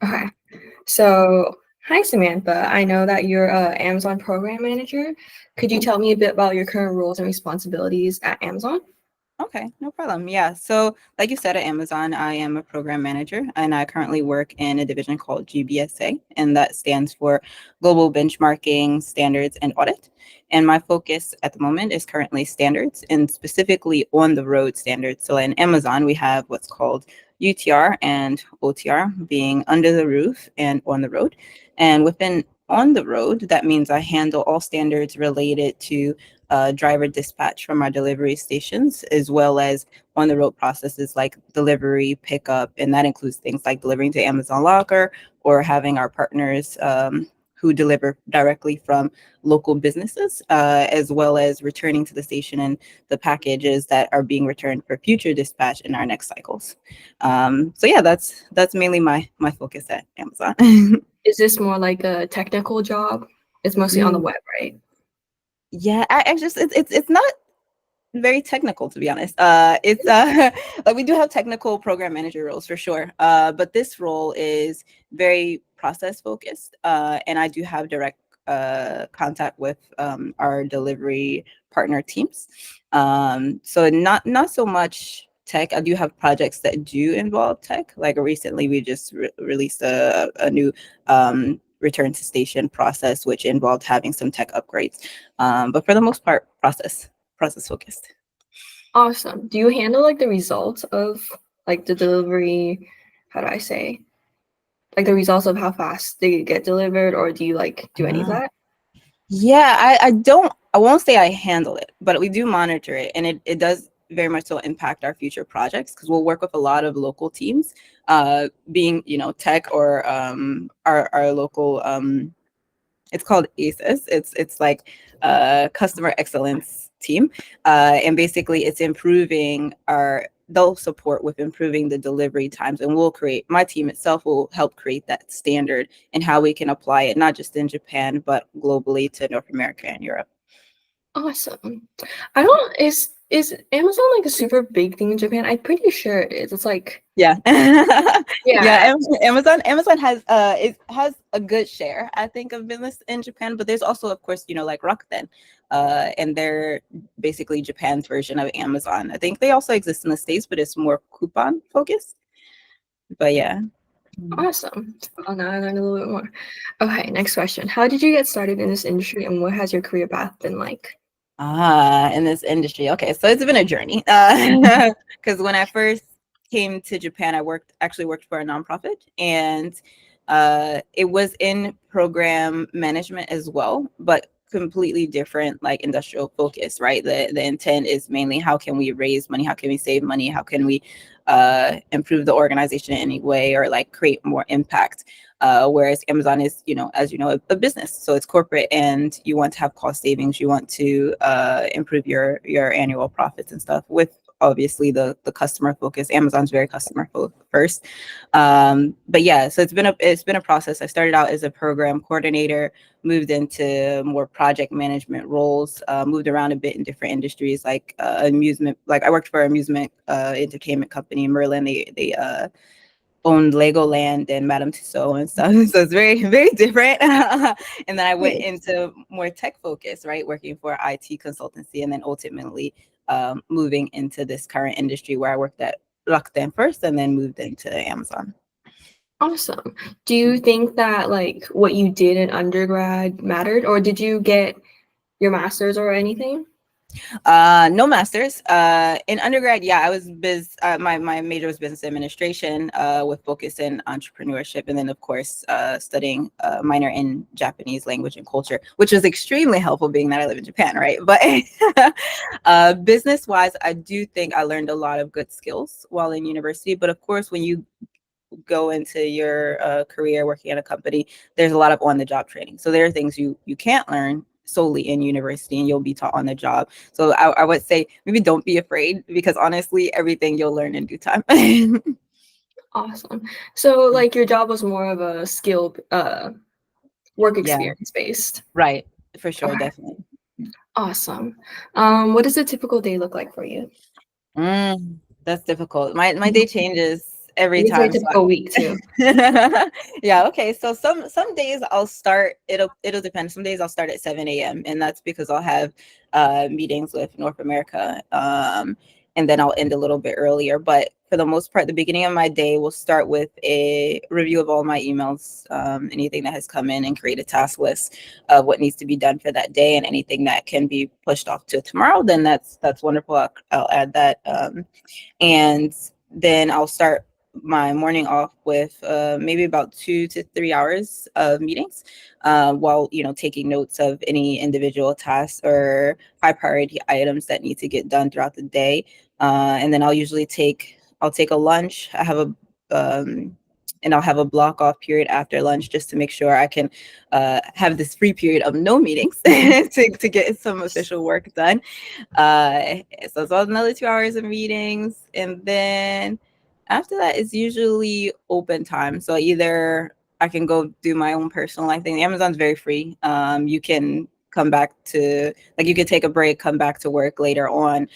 Okay. So, hi Samantha. I know that you're a Amazon program manager. Could you tell me a bit about your current roles and responsibilities at Amazon? Okay, no problem. Yeah. So, like you said, at Amazon, I am a program manager and I currently work in a division called GBSA, and that stands for Global Benchmarking Standards and Audit. And my focus at the moment is currently standards and specifically on the road standards. So, in Amazon, we have what's called UTR and OTR, being under the roof and on the road. And within on the road, that means I handle all standards related to driver dispatch from our delivery stations, as well as on the road processes like delivery, pickup, and that includes things like delivering to Amazon Locker or having our partners who deliver directly from local businesses, as well as returning to the station and the packages that are being returned for future dispatch in our next cycles. So yeah, that's mainly my focus at Amazon. Is this more like a technical job? It's mostly on the web, right? Yeah, I just it's not very technical, to be honest. It's like we do have technical program manager roles for sure, but this role is very process focused, and I do have direct contact with our delivery partner teams. So not so much tech. I do have projects that do involve tech. Like recently, we just released a new return to station process, which involved having some tech upgrades. But for the most part, process focused. Awesome. Do you handle like the results of like the delivery? How do I say? Like the results of how fast they get delivered, or do you like do any of Ah. that? Yeah, I won't say I handle it, but we do monitor it, and it does very much so impact our future projects because we'll work with a lot of local teams, being, tech or our local it's called ACES. It's like customer excellence team, and basically it's improving our. They'll support with improving the delivery times, and we'll create. My team itself will help create that standard and how we can apply it, not just in Japan but globally to North America and Europe. Awesome. I don't is Amazon like a super big thing in Japan? I'm pretty sure it is. It's like Yeah. Yeah, yeah. Amazon has it has a good share, I think, of business in Japan, but there's also, of course, like Rakuten, and they're basically Japan's version of Amazon. I think they also exist in the States, but it's more coupon focused. But yeah. Mm. Awesome. Well, now I learned a little bit more. Okay, next question. How did you get started in this industry and what has your career path been like? In this industry. Okay, so it's been a journey. Because when I first came to Japan, I actually worked for a nonprofit, and it was in program management as well, but completely different, like industrial focus, right? The intent is mainly how can we raise money, how can we save money, how can we improve the organization in any way, or like create more impact. Whereas Amazon is, as you know, a business, so it's corporate, and you want to have cost savings. You want to improve your annual profits and stuff. With obviously the customer focus, Amazon's very customer first. But yeah, so it's been a process. I started out as a program coordinator, moved into more project management roles, moved around a bit in different industries like amusement. Like I worked for an amusement entertainment company, Merlin. They owned Legoland and Madame Tussauds and stuff. So it's very, very different. And then I went Nice. into more tech focus, right? Working for IT consultancy, and then ultimately moving into this current industry where I worked at Rakuten first and then moved into Amazon. Awesome. Do you think that like what you did in undergrad mattered, or did you get your master's or anything? No masters. In undergrad, yeah, I was my major was business administration, with focus in entrepreneurship, and then of course, studying minor in Japanese language and culture, which was extremely helpful, being that I live in Japan, right? But business wise, I do think I learned a lot of good skills while in university. But of course, when you go into your career working at a company, there's a lot of on the job training. So there are things you can't learn solely in university, and you'll be taught on the job. So I would say maybe don't be afraid, because honestly, everything you'll learn in due time. Awesome. So like your job was more of a skill work Yeah, experience based. right. For sure, Okay. definitely. Awesome. What does a typical day look like for you? Mm, that's difficult. My day changes every It's like time. a So typical week too. yeah, okay. So some days I'll start, it'll depend. Some days I'll start at 7 a.m. and that's because I'll have meetings with North America. And then I'll end a little bit earlier. But for the most part, the beginning of my day will start with a review of all my emails, anything that has come in, and create a task list of what needs to be done for that day, and anything that can be pushed off to tomorrow, then that's wonderful. I'll add that. And then I'll start my morning off with maybe about 2 to 3 hours of meetings, while taking notes of any individual tasks or high priority items that need to get done throughout the day. And then I'll take a lunch. And I'll have a block off period after lunch, just to make sure I can have this free period of no meetings to get some official work done. So it's another 2 hours of meetings, and then after that it's usually open time. So either I can go do my own personal life thing. Amazon's very free. You can come back to, like, you could take a break, come back to work later on,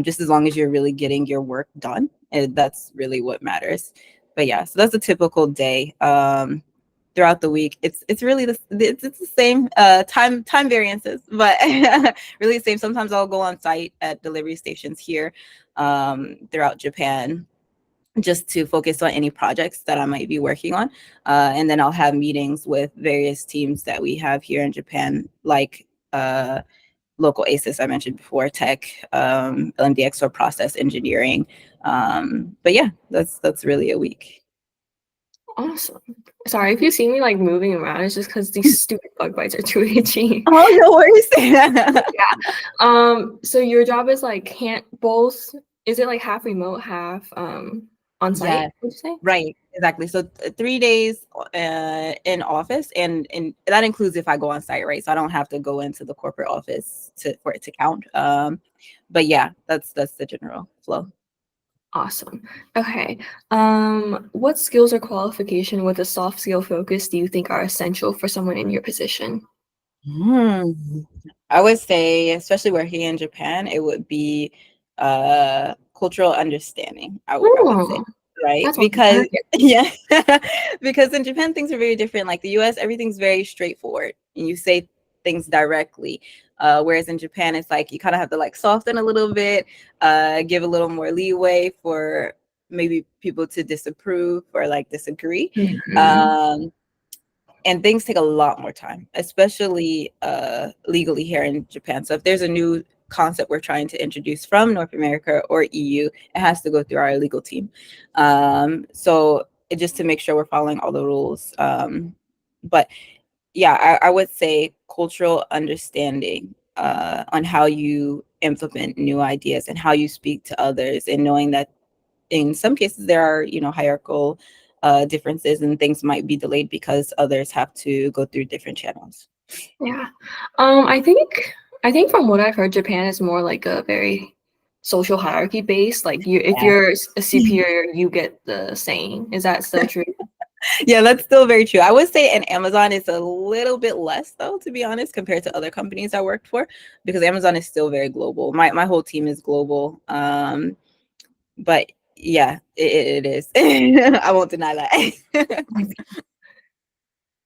just as long as you're really getting your work done, and that's really what matters. But yeah, so that's a typical day. Throughout the week, it's really it's the same, time variances, but really the same. Sometimes I'll go on site at delivery stations here throughout Japan, just to focus on any projects that I might be working on. And then I'll have meetings with various teams that we have here in Japan, like local ACES I mentioned before, tech, LMDX, or process engineering. But yeah, that's really a week. Awesome. Sorry if you see me like moving around. It's just because these stupid bug bites are too itchy. Oh, no worries. So your job is like can't both. Is it like half remote, half on Yeah, site? Would you say? right, exactly. So 3 days in office, and that includes if I go on site, right? So I don't have to go into the corporate office for it to count. But yeah, that's the general flow. Awesome. Okay. What skills or qualification with a soft skill focus do you think are essential for someone in your position? Hmm. I would say, especially working in Japan, it would be cultural understanding. I would say, Oh, right? that's one. Because yeah, because in Japan things are very different. Like the US, everything's very straightforward, and you say things directly. Whereas in Japan, it's like you kind of have to like soften a little bit, give a little more leeway for maybe people to disapprove or like disagree. Mhm. Um, and things take a lot more time, especially legally here in Japan. So if there's a new concept we're trying to introduce from North America or EU, it has to go through our legal team. So just to make sure we're following all the rules. But yeah, I would say cultural understanding on how you implement new ideas and how you speak to others, and knowing that in some cases there are hierarchical differences, and things might be delayed because others have to go through different channels. Yeah. I think from what I've heard, Japan is more like a very social hierarchy based. Like if Yeah. you're a superior, you get the saying. Is that still true? Yeah, that's still very true. I would say in Amazon it's a little bit less, though, to be honest, compared to other companies I worked for, because Amazon is still very global. My whole team is global. But yeah, it is. I won't deny that.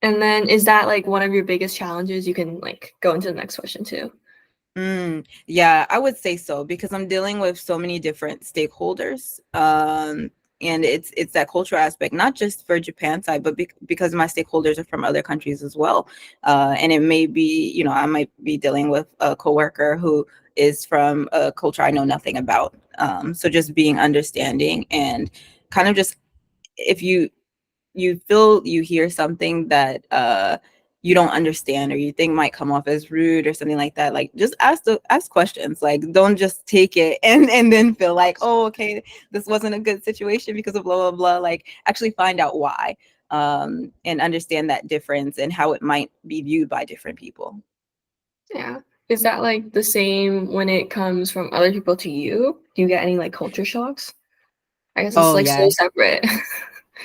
And then is that like one of your biggest challenges? You can like go into the next question too. Yeah, I would say so, because I'm dealing with so many different stakeholders. And it's that cultural aspect, not just for Japan side, but because my stakeholders are from other countries as well. And it may be, I might be dealing with a coworker who is from a culture I know nothing about. So just being understanding, and kind of just, if you feel you hear something that you don't understand, or you think might come off as rude or something like that, like just ask questions. Like, don't just take it and then feel like, oh, okay, this wasn't a good situation because of blah blah blah. Like, actually find out why, and understand that difference and how it might be viewed by different people. Yeah. Is that like the same when it comes from other people to you? Do you get any like culture shocks? I guess it's Oh like so yeah. separate.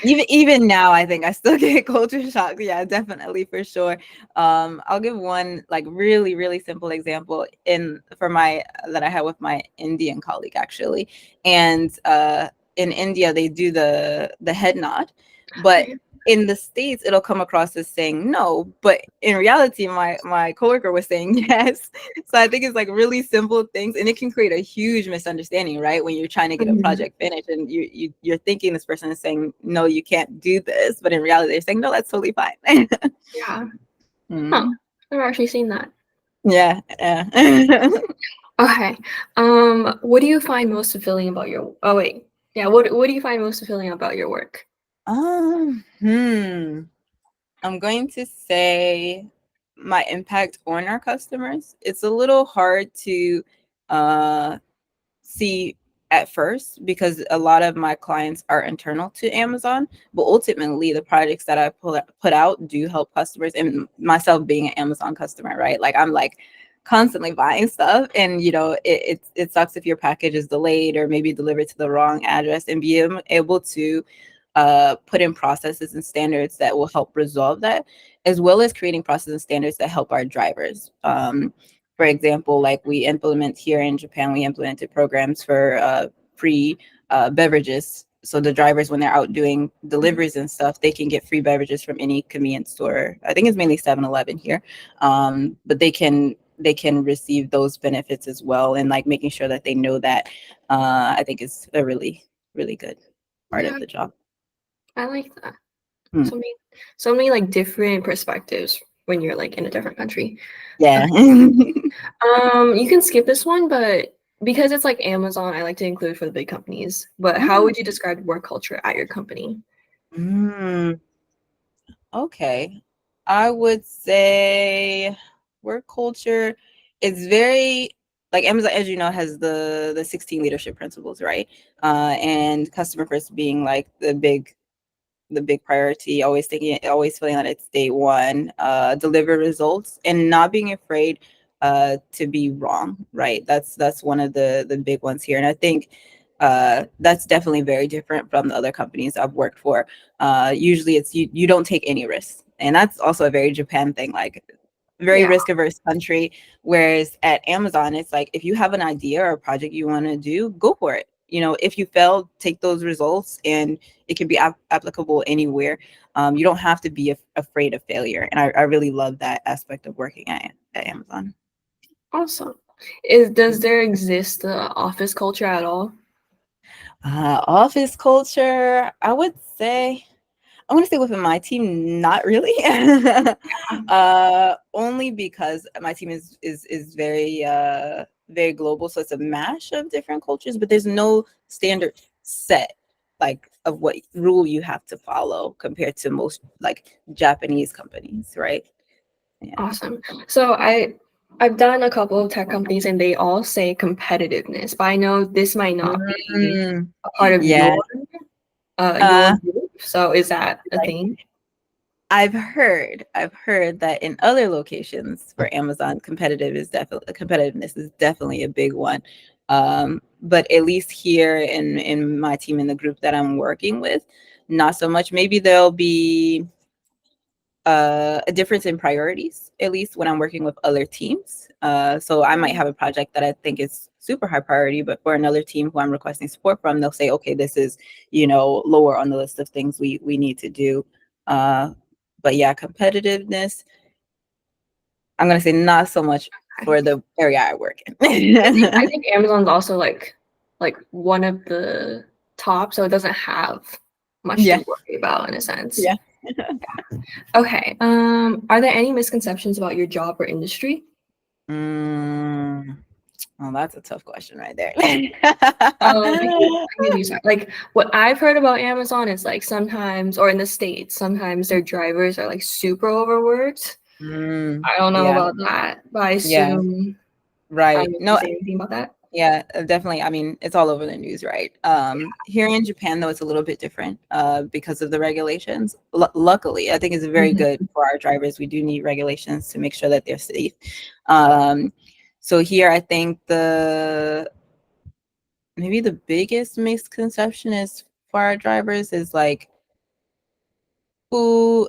Even now, I think I still get culture shock. Yeah, definitely, for sure. I'll give one like really really simple example in for my that I had with my Indian colleague, actually. And in India they do the head nod, but in the States it'll come across as saying no, but in reality my coworker was saying yes. So I think it's like really simple things, and it can create a huge misunderstanding, right? When you're trying to get a Mhm. project finished and you're thinking this person is saying no, you can't do this, but in reality they're saying no, that's totally fine. Yeah. Huh. Mhm. I've actually seen that. Yeah, yeah. Okay. What do you find most fulfilling about your oh wait. Yeah, what do you find most fulfilling about your work? um hmm I'm going to say my impact on our customers. It's a little hard to uh, see at first because a lot of my clients are internal to Amazon, but ultimately the projects that I put out do help customers, and myself being an Amazon customer, right? Like I'm like constantly buying stuff, and it sucks if your package is delayed or maybe delivered to the wrong address, and being able to put in processes and standards that will help resolve that, as well as creating processes and standards that help our drivers. For example, like we implement here in Japan, we implemented programs for free beverages. So the drivers, when they're out doing deliveries and stuff, they can get free beverages from any convenience store. I think it's mainly 7-Eleven here, but they can receive those benefits as well. And like making sure that they know that, I think is a really really good part Yeah, of the job. I like that. Hmm. So many like different perspectives when you're like in a different country. Yeah. You can skip this one, but because it's like Amazon, I like to include for the big companies. But how would you describe work culture at your company? Mm, okay. I would say work culture is very like Amazon, as you know, has the 16 leadership principles, right? And customer first being like the big priority, always feeling that it's day one, deliver results and not being afraid to be wrong, right? That's one of the big ones here. And I think that's definitely very different from the other companies I've worked for. Usually it's you don't take any risks. And that's also a very Japan thing, like very Yeah, risk averse country. Whereas at Amazon, it's like if you have an idea or a project you want to do, go for it. If you fail, take those results, and it can be applicable anywhere. You don't have to be afraid of failure, and I really love that aspect of working at Amazon. awesome. Does there exist the office culture at all? Office culture, I would say. I want to say within my team, not really. Only because my team is very very global, so it's a mash of different cultures. But there's no standard set like of what rule you have to follow compared to most like Japanese companies, right? Yeah. Awesome. So I've done a couple of tech companies and they all say competitiveness, but I know this might not be Mm, a part of yeah. your Uh, group. So is that a like thing? I've heard that in other locations for Amazon, competitiveness is definitely a big one. But at least here in my team, in the group that I'm working with, not so much. Maybe there'll be a difference in priorities, at least when I'm working with other teams. So I might have a project that I think is super high priority, but for another team who I'm requesting support from, they'll say, okay, this is, lower on the list of things we need to do. Uh, but yeah, competitiveness, I'm gonna say not so much Okay. for the area I work I in. think Amazon's also like one of the top, so it doesn't have much to Yeah, worry about in a sense. yeah. Okay. Are there any misconceptions about your job or industry? Mm, well, that's a tough question right there. I can do so. Like what I've heard about Amazon is like sometimes, or in the States, sometimes their drivers are like super overworked. Mm, I don't know yeah, about that, but I yeah, assume I don't right. know if you No, say anything about that. yeah, definitely. I mean, it's all over the news, right? Here in Japan, though, it's a little bit different because of the regulations. Luckily, I think it's very good Mhm. for our drivers. We do need regulations to make sure that they're safe. Um, so here, I think maybe the biggest misconception is for our drivers is like who.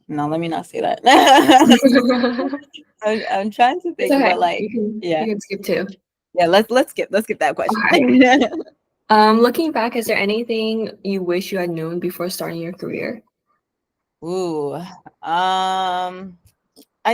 No, let me not say that. I'm trying to It's think, okay. but like, You can yeah, you can skip too. yeah. Let's skip that question. Okay. Looking back, is there anything you wish you had known before starting your career? Ooh, I'd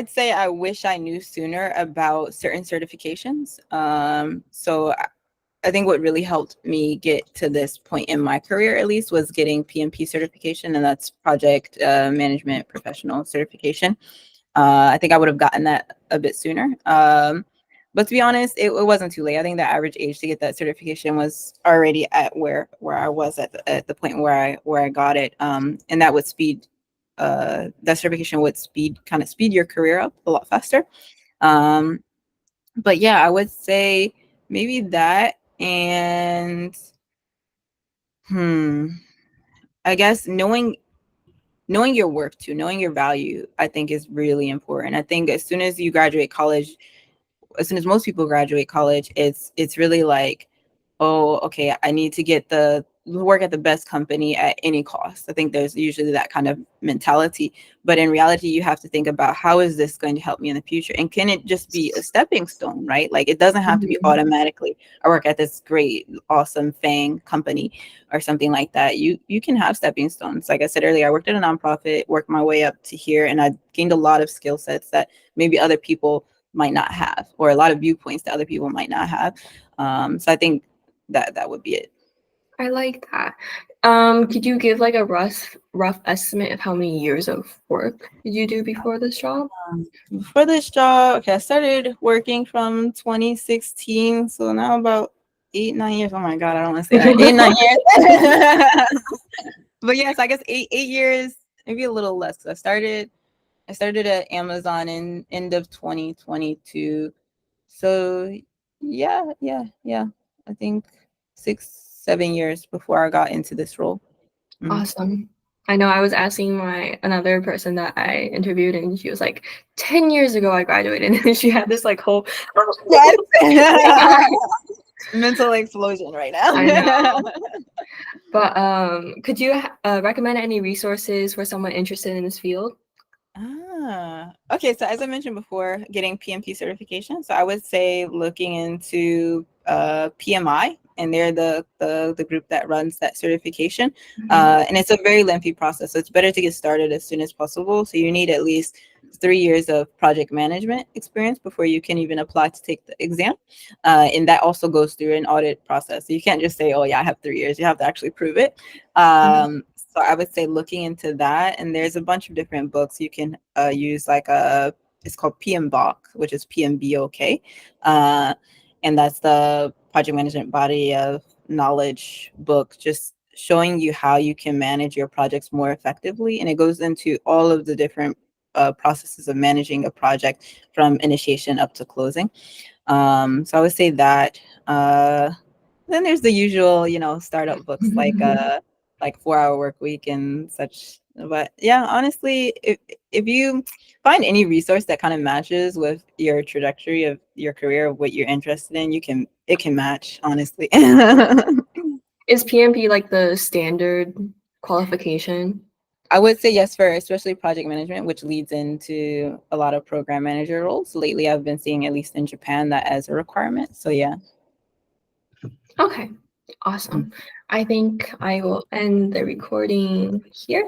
say I wish I knew sooner about certain certifications. I think what really helped me get to this point in my career, at least, was getting PMP certification, and that's Project Management Professional certification. I think I would have gotten that a bit sooner. But to be honest, it wasn't too late. I think the average age to get that certification was already at where I was at the point where I got it, and that would speed that certification would speed your career up a lot faster. Um, but yeah, I would say maybe that, and I guess knowing your worth too, knowing your value, I think is really important. I think as soon as you graduate college, as soon as most people graduate college, it's really like, oh, okay, I need to get the work at the best company at any cost. I think there's usually that kind of mentality, but in reality, you have to think about how is this going to help me in the future, and can it just be a stepping stone, right? Like it doesn't have to be Mhm. automatically I work at this great, awesome FANG company or something like that. You can have stepping stones. Like I said earlier, I worked at a nonprofit, worked my way up to here, and I gained a lot of skill sets that maybe other people might not have, or a lot of viewpoints that other people might not have. So I think that would be it. I like that. Could you give like a rough estimate of how many years of work did you do before this job? For this job, okay, I started working from 2016, so now about 8, 9 years. Oh my god, I don't want to say that. 8, 9 years. But yes, I guess eight years, maybe a little less. I started at Amazon in end of 2022. So yeah. I think 6, 7 years before I got into this role. Mm. Awesome. I know I was asking my another person that I interviewed, and she was like, 10 years ago I graduated. And she had this like whole Yes. Mental explosion right I now. know. But could you recommend any resources for someone interested in this field? Okay. So as I mentioned before, getting PMP certification. So I would say looking into PMI, and they're the group that runs that certification. Mhm. And it's a very lengthy process. So it's better to get started as soon as possible. So you need at least 3 years of project management experience before you can even apply to take the exam. And that also goes through an audit process. So you can't just say, oh yeah, I have 3 years. You have to actually prove it. Mhm. So I would say looking into that, and there's a bunch of different books you can use, like it's called PMBOK, which is PMBOK, and that's the project management body of knowledge book, just showing you how you can manage your projects more effectively, and it goes into all of the different processes of managing a project from initiation up to closing. So I would say that. Then there's the usual, startup books like 4 Hour Work Week and such. But yeah, honestly, if you find any resource that kind of matches with your trajectory of your career, of what you're interested in, it can match, honestly. Is PMP like the standard qualification? I would say yes for especially project management, which leads into a lot of program manager roles. Lately, I've been seeing, at least in Japan, that as a requirement. So yeah. Okay, awesome. I think I will end the recording here.